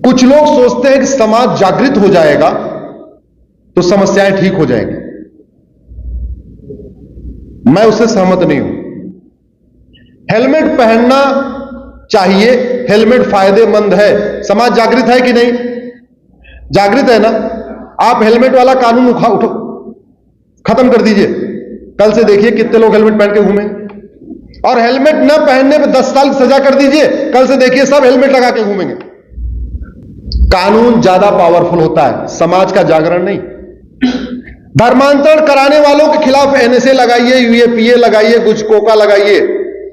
कुछ लोग सोचते हैं कि समाज जागृत हो जाएगा तो समस्याएं ठीक हो जाएंगी। मैं उससे सहमत नहीं हूं। हेलमेट पहनना चाहिए, हेलमेट फायदेमंद है। समाज जागृत है कि नहीं? जागृत है ना? आप हेलमेट वाला कानून उठो, खत्म कर दीजिए। कल से देखिए कितने लोग हेलमेट पहन के घूमेंगे। और हेलमेट न पहनने पर 10 साल की सजा कर दीजिए, कल से देखिए सब हेलमेट लगा के घूमेंगे। कानून ज्यादा पावरफुल होता है, समाज का जागरण नहीं। धर्मांतरण कराने वालों के खिलाफ एनएसए लगाइए, यूएपीए लगाइए, गुजकोका लगाइए।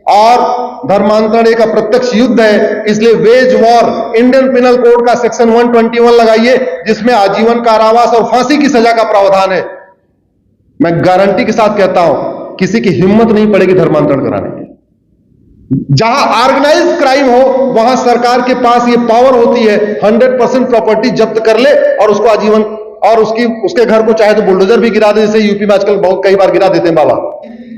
और धर्मांतरण एक अप्रत्यक्ष युद्ध है, इसलिए veg war Indian penal code का सेक्शन 121 लगाइए, जिसमें आजीवन कारावास और फांसी की सजा का प्रावधान है। मैं गारंटी के साथ कहता हूं, किसी की हिम्मत नहीं पड़ेगी धर्मांतरण कराने की। जहां ऑर्गेनाइज्ड क्राइम हो वहां सरकार के पास ये पावर होती है 100% प्रॉपर्टी जब्त कर ले और उसको आजीवन, और उसके घर को चाहे तो बुलडोजर भी गिरा दे, जैसे यूपी में आजकल बहुत कई बार गिरा देते हैं बाबा।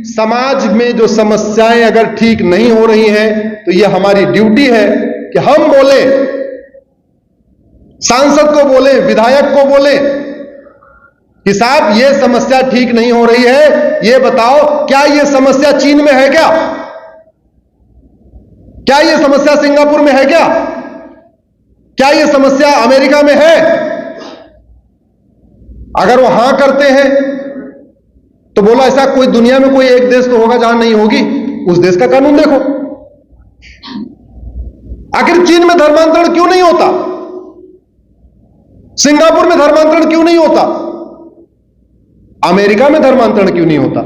समाज में जो समस्याएं अगर ठीक नहीं हो रही हैं तो यह हमारी ड्यूटी है कि हम बोले, सांसद को बोले, विधायक को बोले कि साहब यह समस्या ठीक नहीं हो रही है, यह बताओ क्या यह समस्या चीन में है क्या? क्या यह समस्या सिंगापुर में है क्या? क्या यह समस्या अमेरिका में है? अगर वो हां करते हैं तो बोला ऐसा कोई दुनिया में कोई एक देश तो होगा जहां नहीं होगी, उस देश का कानून देखो। आखिर चीन में धर्मांतरण क्यों नहीं होता? सिंगापुर में धर्मांतरण क्यों नहीं होता? अमेरिका में धर्मांतरण क्यों नहीं होता?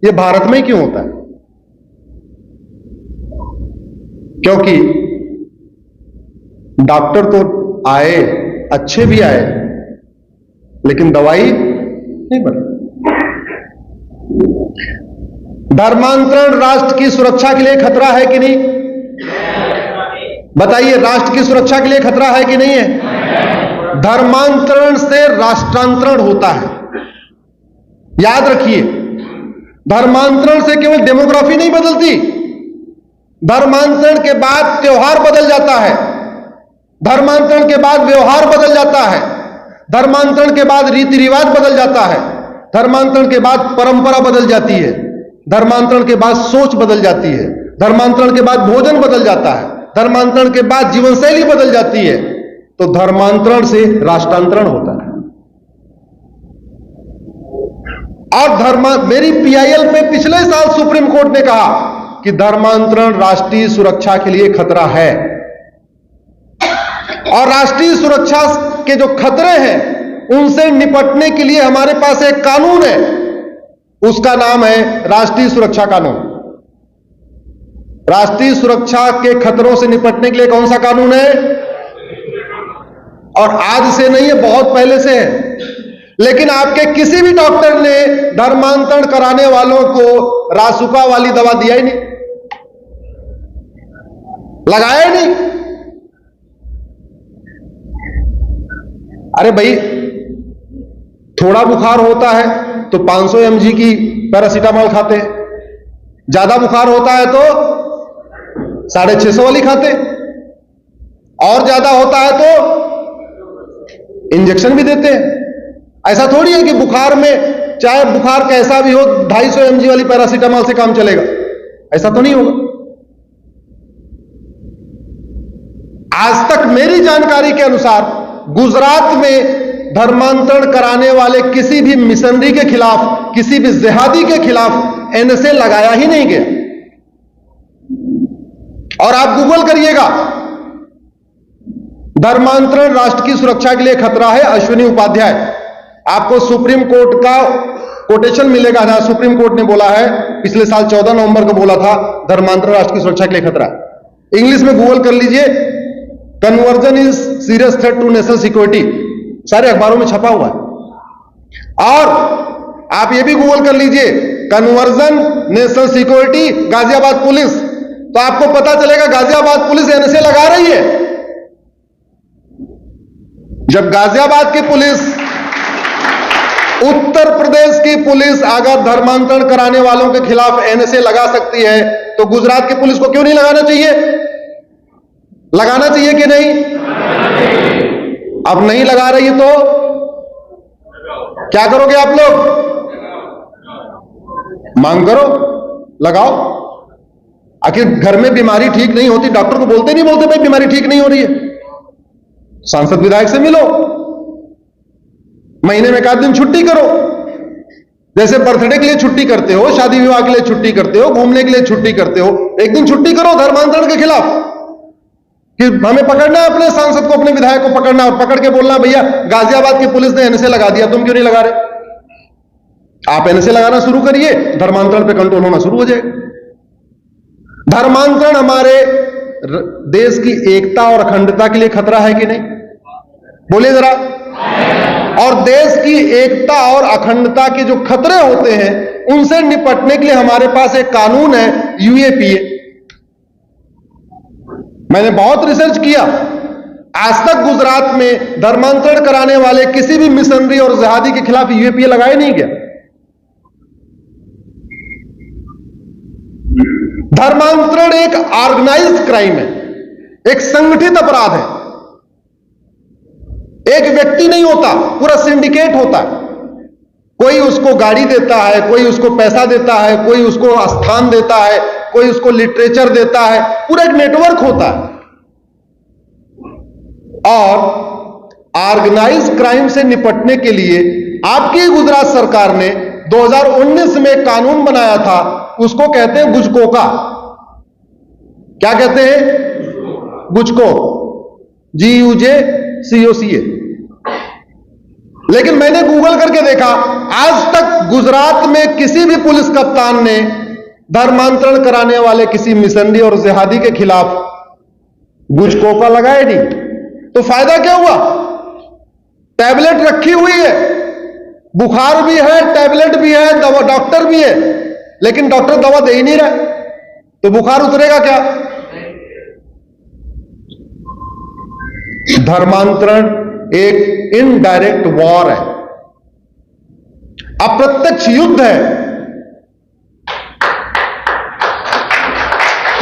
यह भारत में ही क्यों होता है? क्योंकि डॉक्टर तो आए, अच्छे भी आए, लेकिन दवाई नहीं बनी। धर्मांतरण राष्ट्र की सुरक्षा के लिए खतरा है कि नहीं? बताइए, राष्ट्र की सुरक्षा के लिए खतरा है कि नहीं है? धर्मांतरण से राष्ट्रांतरण होता है, याद रखिए। धर्मांतरण से केवल डेमोग्राफी नहीं बदलती, धर्मांतरण के बाद त्योहार बदल जाता है, धर्मांतरण के बाद व्यवहार बदल जाता है, धर्मांतरण के बाद रीति रिवाज बदल जाता है, धर्मांतरण के बाद परंपरा बदल जाती है, धर्मांतरण के बाद सोच बदल जाती है, धर्मांतरण के बाद भोजन बदल जाता है, धर्मांतरण के बाद जीवन शैली बदल जाती है। तो धर्मांतरण से राष्ट्रांतरण होता है। और मेरी पीआईएल पे पिछले साल सुप्रीम कोर्ट ने कहा कि धर्मांतरण राष्ट्रीय सुरक्षा के लिए खतरा है। और राष्ट्रीय सुरक्षा के जो खतरे हैं उनसे निपटने के लिए हमारे पास एक कानून है, उसका नाम है राष्ट्रीय सुरक्षा कानून। राष्ट्रीय सुरक्षा के खतरों से निपटने के लिए कौन सा कानून है? और आज से नहीं है, बहुत पहले से है। लेकिन आपके किसी भी डॉक्टर ने धर्मांतरण कराने वालों को रासुका वाली दवा दिया ही नहीं, लगाया ही नहीं। अरे भाई, थोड़ा बुखार होता है तो 500 mg की पैरासीटामोल खाते हैं, ज्यादा बुखार होता है तो 650 वाली खाते, और ज्यादा होता है तो इंजेक्शन भी देते हैं। ऐसा थोड़ी है कि बुखार में चाहे बुखार कैसा भी हो 250 mg वाली पैरासीटामोल से काम चलेगा, ऐसा तो नहीं होगा। आज तक मेरी जानकारी के अनुसार गुजरात में धर्मांतरण कराने वाले किसी भी मिशनरी के खिलाफ, किसी भी जिहादी के खिलाफ एनएसए लगाया ही नहीं गया। और आप गूगल करिएगा, धर्मांतरण राष्ट्र की सुरक्षा के लिए खतरा है, अश्विनी उपाध्याय, आपको सुप्रीम कोर्ट का कोटेशन मिलेगा जहां सुप्रीम कोर्ट ने बोला है, पिछले साल 14 नवंबर को बोला था धर्मांतरण राष्ट्र की सुरक्षा के लिए खतरा। इंग्लिश में गूगल कर लीजिए, conversion is serious threat to national security, सारे अखबारों में छपा हुआ है। और आप ये भी गूगल कर लीजिए, conversion national security Ghaziabad police, तो आपको पता चलेगा गाजियाबाद पुलिस एनएसए लगा रही है। जब गाजियाबाद की पुलिस, उत्तर प्रदेश की पुलिस अगर धर्मांतरण कराने वालों के खिलाफ एनएसए लगा सकती है, तो गुजरात की पुलिस को क्यों नहीं लगाना चाहिए? लगाना चाहिए कि नहीं? अब नहीं लगा रही तो क्या करोगे आप लोग? मांग करो, लगाओ। आखिर घर में बीमारी ठीक नहीं होती, डॉक्टर को बोलते नहीं बोलते भाई बीमारी ठीक नहीं हो रही है? सांसद विधायक से मिलो, महीने में 1 दिन छुट्टी करो। जैसे बर्थडे के लिए छुट्टी करते हो, शादी विवाह के लिए छुट्टी करते हो, घूमने के लिए छुट्टी करते हो, 1 दिन छुट्टी करो धर्मांतरण के खिलाफ। कि हमें पकड़ना है, अपने सांसद को, अपने विधायक को पकड़ना और पकड़ के बोलना भैया गाजियाबाद की पुलिस ने एनएसए लगा दिया, तुम क्यों नहीं लगा रहे? आप एनएसए लगाना शुरू करिए, धर्मांतरण पे कंट्रोल होना शुरू हो जाएगा। धर्मांतरण हमारे देश की एकता और अखंडता के लिए खतरा है कि नहीं? बोलिए जरा। और देश की एकता और अखंडता के जो खतरे होते हैं उनसे निपटने के लिए हमारे पास एक कानून है, यूएपीए। मैंने बहुत रिसर्च किया, आज तक गुजरात में धर्मांतरण कराने वाले किसी भी मिशनरी और जिहादी के खिलाफ यूएपीए लगाया नहीं गया। धर्मांतरण एक ऑर्गेनाइज्ड क्राइम है, एक संगठित अपराध है। एक व्यक्ति नहीं होता, पूरा सिंडिकेट होता है। कोई उसको गाड़ी देता है, कोई उसको पैसा देता है, कोई उसको स्थान देता है, कोई उसको लिटरेचर देता है, पूरा एक नेटवर्क होता है। और ऑर्गेनाइज्ड क्राइम से निपटने के लिए आपकी गुजरात सरकार ने 2019 में कानून बनाया था, उसको कहते हैं गुजकोका। क्या कहते हैं? गुजको, GUJCOCA। लेकिन मैंने गूगल करके देखा, आज तक गुजरात में किसी भी पुलिस कप्तान ने धर्मांतरण कराने वाले किसी मिशनरी और जिहादी के खिलाफ गुजकोका लगाए नहीं। तो फायदा क्या हुआ? टैबलेट रखी हुई है, बुखार भी है, टैबलेट भी है, दवा, डॉक्टर भी है, लेकिन डॉक्टर दवा दे ही नहीं रहा, तो बुखार उतरेगा क्या? धर्मांतरण एक इनडायरेक्ट वॉर है, अप्रत्यक्ष युद्ध है।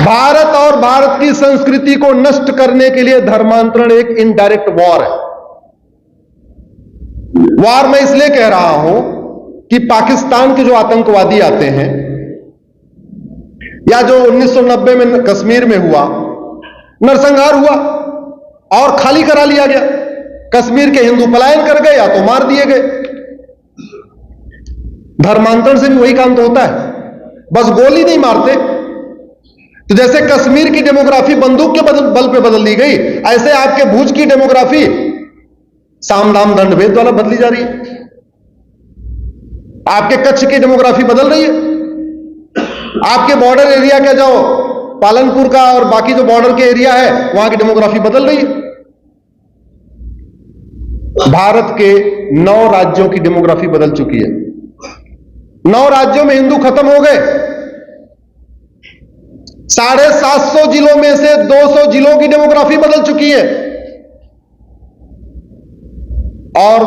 भारत और भारत की संस्कृति को नष्ट करने के लिए धर्मांतरण एक इनडायरेक्ट वॉर है। वॉर मैं इसलिए कह रहा हूं कि पाकिस्तान के जो आतंकवादी आते हैं, या जो 1990 में कश्मीर में हुआ नरसंहार हुआ और खाली करा लिया गया, कश्मीर के हिंदू पलायन कर गए या तो मार दिए गए। धर्मांतरण से भी वही काम तो होता है, बस गोली नहीं मारते। तो जैसे कश्मीर की डेमोग्राफी बंदूक के बल पे बदल दी गई, ऐसे आपके भुज की डेमोग्राफी साम दाम दंड भेद द्वारा बदली जा रही है। आपके कच्छ की डेमोग्राफी बदल रही है। आपके बॉर्डर एरिया के जाओ, पालनपुर का और बाकी जो बॉर्डर के एरिया है, वहां की डेमोग्राफी बदल रही है। भारत के 9 राज्यों की डेमोग्राफी बदल चुकी है। 9 राज्यों में हिंदू खत्म हो गए। 750 जिलों में से 200 जिलों की डेमोग्राफी बदल चुकी है। और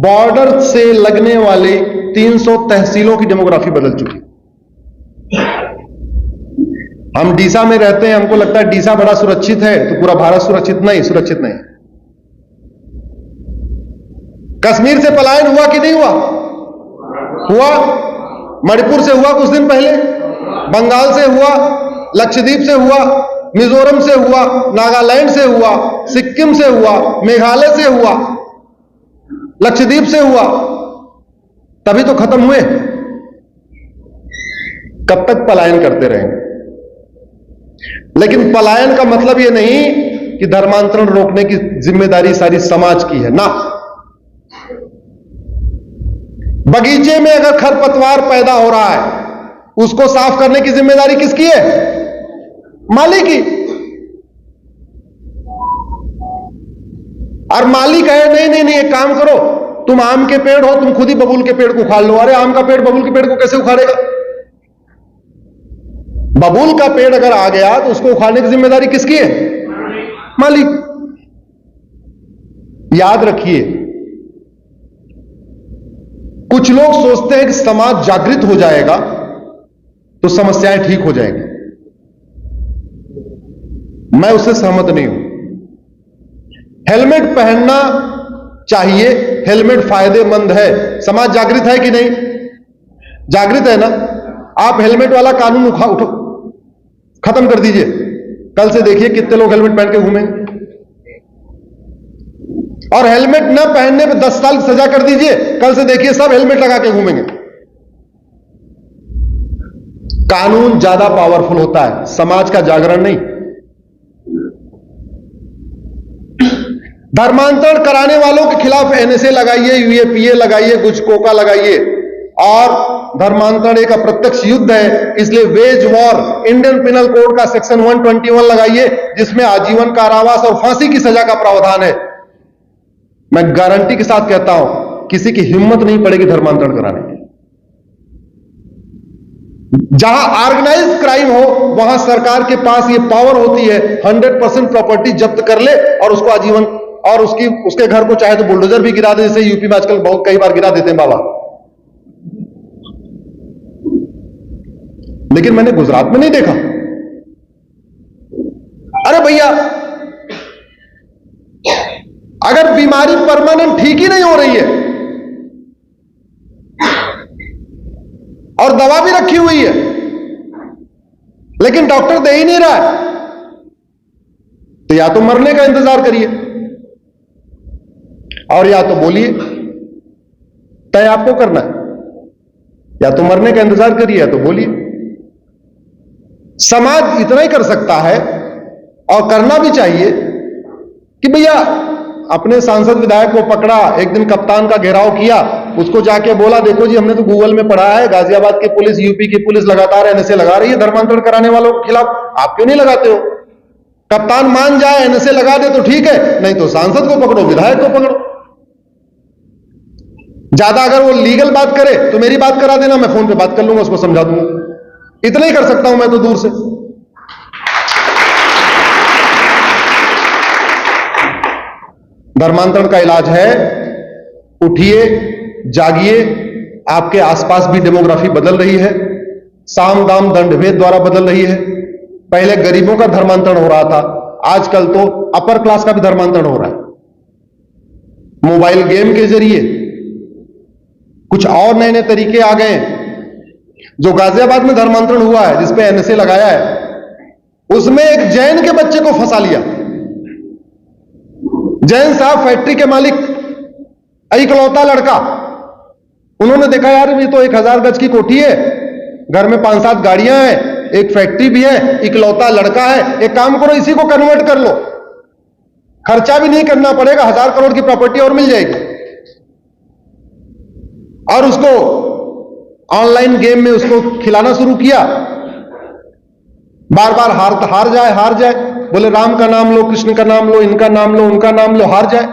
बॉर्डर से लगने वाले 300 तहसीलों की डेमोग्राफी बदल चुकी है। हम डीसा में रहते हैं, हमको लगता है डीसा बड़ा सुरक्षित है, तो पूरा भारत सुरक्षित नहीं, सुरक्षित नहीं। कश्मीर से पलायन हुआ कि नहीं हुआ? हुआ। मणिपुर से हुआ कुछ दिन पहले, बंगाल से हुआ, लक्षद्वीप से हुआ, मिजोरम से हुआ, नागालैंड से हुआ, सिक्किम से हुआ, मेघालय से हुआ, लक्षद्वीप से हुआ, तभी तो खत्म हुए। कब तक पलायन करते रहेंगे? लेकिन पलायन का मतलब यह नहीं कि धर्मांतरण रोकने की जिम्मेदारी सारी समाज की है ना। बगीचे में अगर खरपतवार पैदा हो रहा है, उसको साफ करने की जिम्मेदारी किसकी है? माली की। और माली कहे नहीं नहीं नहीं, एक काम करो, तुम आम के पेड़ हो, तुम खुद ही बबूल के पेड़ को उखाड़ लो। अरे आम का पेड़ बबूल के पेड़ को कैसे उखाड़ेगा? बबूल का पेड़ अगर आ गया तो उसको उखाड़ने की जिम्मेदारी किसकी है? मालिक। याद रखिए, कुछ लोग सोचते हैं कि समाज जागृत हो जाएगा तो समस्याएं ठीक हो जाएंगी। मैं उससे सहमत नहीं हूं। हेलमेट पहनना चाहिए, हेलमेट फायदेमंद है। समाज जागृत है कि नहीं? जागृत है ना? आप हेलमेट वाला कानून उठो, खत्म कर दीजिए। कल से देखिए कितने लोग हेलमेट पहन के घूमेंगे। और हेलमेट न पहनने पे 10 साल की सजा कर दीजिए, कल से देखिए सब हेलमेट लगा के घूमेंगे। कानून ज्यादा पावरफुल होता है, समाज का जागरण नहीं। धर्मांतरण कराने वालों के खिलाफ एनएसए लगाइए, यूएपीए लगाइए, गुजकोका लगाइए। और धर्मांतरण एक अप्रत्यक्ष युद्ध है, इसलिए veg war Indian penal code का सेक्शन 121 लगाइए, जिसमें आजीवन कारावास और फांसी की सजा का प्रावधान है। मैं गारंटी के साथ कहता हूं, किसी की हिम्मत नहीं पड़ेगी धर्मांतरण कराने की। जहां ऑर्गेनाइज्ड क्राइम हो, वहां सरकार के पास ये पावर होती है 100% प्रॉपर्टी जब्त कर ले और उसको आजीवन, और उसके घर को चाहे तो बुलडोजर भी गिरा दे, जैसे यूपी में आजकल बहुत कई बार गिरा देते हैं बाबा। लेकिन मैंने गुजरात में नहीं देखा। अरे भैया, अगर बीमारी परमानेंट ठीक ही नहीं हो रही है और दवा भी रखी हुई है, लेकिन डॉक्टर दे ही नहीं रहा है, तो या तो मरने का इंतजार करिए और या तो बोलिए, तय आपको करना है। या तो मरने का इंतजार करिए या तो बोलिए। समाज इतना ही कर सकता है और करना भी चाहिए कि भैया अपने सांसद विधायक को पकड़ा, एक दिन कप्तान का घेराव किया, उसको जाके बोला देखो जी हमने तो गूगल में पढ़ा है गाजियाबाद की पुलिस, यूपी की पुलिस लगातार एनएसए लगा रही है धर्मांतरण कराने वालों के खिलाफ, आप क्यों नहीं लगाते हो? कप्तान मान जाए एनएसए लगा दे तो ठीक है, नहीं तो सांसद को पकड़ो, विधायक को पकड़ो। ज्यादा अगर वो लीगल बात करे तो मेरी बात करा देना, मैं फोन पे बात कर लूंगा, उसको समझा दूंगा। इतना ही कर सकता हूं मैं तो दूर से। धर्मांतरण का इलाज है, उठिए, जागिए। आपके आसपास भी डेमोग्राफी बदल रही है, साम दाम दंड भेद द्वारा बदल रही है। पहले गरीबों का धर्मांतरण हो रहा था, आजकल तो अपर क्लास का भी धर्मांतरण हो रहा है। मोबाइल गेम के जरिए कुछ और नए नए तरीके आ गए। जो गाजियाबाद में धर्मांतरण हुआ है, जिसपे एनएसए लगाया है, उसमें एक जैन के बच्चे को फंसा लिया। जैन साहब फैक्ट्री के मालिक, इकलौता लड़का। उन्होंने देखा यार ये तो 1000 गज की कोठी है, घर में 5-7 गाड़ियां हैं, एक फैक्ट्री भी है, इकलौता लड़का है, एक काम करो इसी को कन्वर्ट कर लो, खर्चा भी नहीं करना पड़ेगा, 1000 करोड़ की प्रॉपर्टी और मिल जाएगी। और उसको ऑनलाइन गेम में उसको खिलाना शुरू किया। बार बार हार जाए, बोले राम का नाम लो, कृष्ण का नाम लो, इनका नाम लो, उनका नाम लो, हार जाए।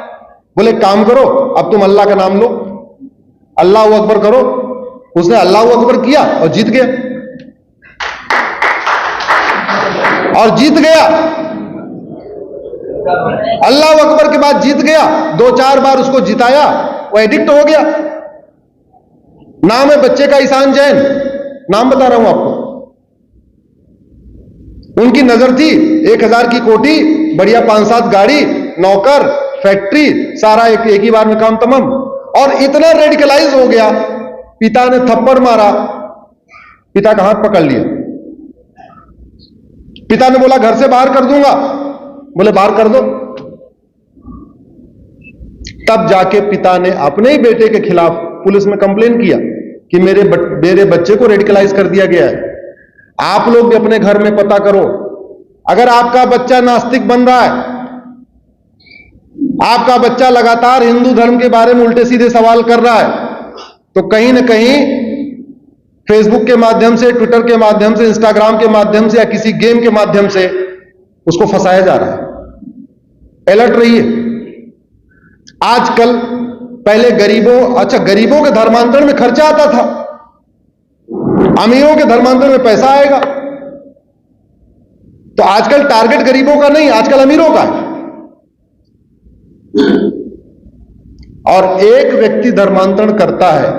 बोले काम करो, अब तुम अल्लाह का नाम लो, अल्लाह अकबर करो। उसने अल्लाह अकबर किया और जीत गया, और जीत गया। अल्लाह अकबर के बाद जीत गया, 2-4 बार उसको जिताया, वो एडिक्ट हो गया। नाम है बच्चे का ईशान जैन, नाम बता रहा हूं आपको। उनकी नजर थी 1000 की कोठी, बढ़िया 5-7 गाड़ी, नौकर, फैक्ट्री, सारा एक ही बार में काम तमाम। और इतना रेडिकलाइज हो गया, पिता ने थप्पड़ मारा, पिता का हाथ पकड़ लिया। पिता ने बोला घर से बाहर कर दूंगा, बोले बाहर कर दो। तब जाके पिता ने अपने ही बेटे के खिलाफ पुलिस में कंप्लेन किया कि मेरे बच्चे को रेडिकलाइज कर दिया गया है। आप लोग भी अपने घर में पता करो, अगर आपका बच्चा नास्तिक बन रहा है, आपका बच्चा लगातार हिंदू धर्म के बारे में उल्टे सीधे सवाल कर रहा है, तो कहीं ना कहीं फेसबुक के माध्यम से, ट्विटर के माध्यम से, इंस्टाग्राम के माध्यम से या किसी गेम के माध्यम से उसको फंसाया जा रहा है। अलर्ट रहिए। आजकल, पहले गरीबों के धर्मांतरण में खर्चा आता था, अमीरों के धर्मांतरण में पैसा आएगा। तो आजकल टारगेट गरीबों का नहीं, आजकल अमीरों का है। और एक व्यक्ति धर्मांतरण करता है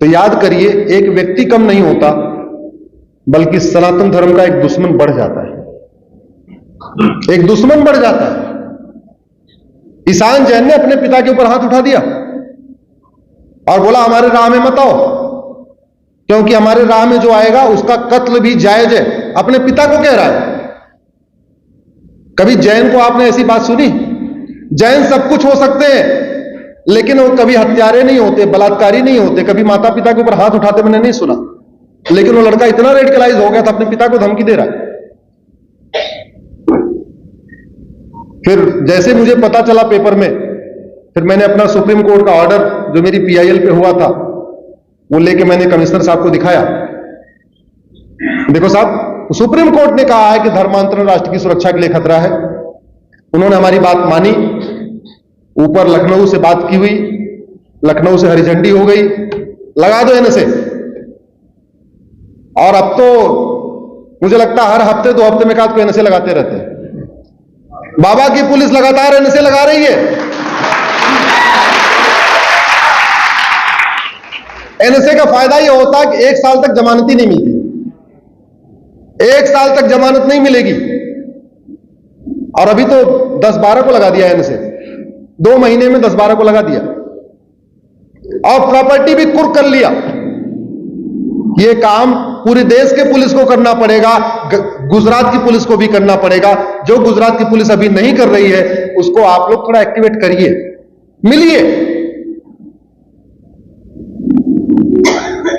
तो याद करिए, एक व्यक्ति कम नहीं होता, बल्कि सनातन धर्म का एक दुश्मन बढ़ जाता है, एक दुश्मन बढ़ जाता है। ईशान जैन ने अपने पिता के ऊपर हाथ उठा दिया और बोला हमारे राह में मत आओ, क्योंकि हमारे राह में जो आएगा उसका कत्ल भी जायज है। अपने पिता को कह रहा है। कभी जैन को आपने ऐसी बात सुनी? जैन सब कुछ हो सकते हैं, लेकिन वो कभी हत्यारे नहीं होते, बलात्कारी नहीं होते, कभी माता पिता के ऊपर हाथ उठाते मैंने नहीं सुना। लेकिन वो लड़का इतना रेडिकलाइज हो गया था, अपने पिता को धमकी दे रहा है। फिर जैसे मुझे पता चला पेपर में, फिर मैंने अपना सुप्रीम कोर्ट का ऑर्डर जो मेरी PIL पे हुआ था वो लेके मैंने कमिश्नर साहब को दिखाया। देखो साहब, सुप्रीम कोर्ट ने कहा है कि धर्मांतरण राष्ट्र की सुरक्षा के लिए खतरा है। उन्होंने हमारी बात मानी। ऊपर लखनऊ से बात की हुई, लखनऊ से हरी झंडी हो गई, लगा दो NSA। और अब तो मुझे लगता है हर हफ्ते 2 हफ्ते में का कोई NSA लगाते रहते हैं। बाबा की पुलिस लगातार NSA लगा रही है। NSA का फायदा यह होता है कि 1 साल तक जमानत ही नहीं मिलती, 1 साल तक जमानत नहीं मिलेगी। और अभी तो 10-12 को लगा दिया NSA, 2 महीने में 10-12 को लगा दिया और प्रॉपर्टी भी कुर्क कर लिया। यह काम पूरे देश के पुलिस को करना पड़ेगा, गुजरात की पुलिस को भी करना पड़ेगा। जो गुजरात की पुलिस अभी नहीं कर रही है उसको आप लोग थोड़ा एक्टिवेट करिए, मिलिए।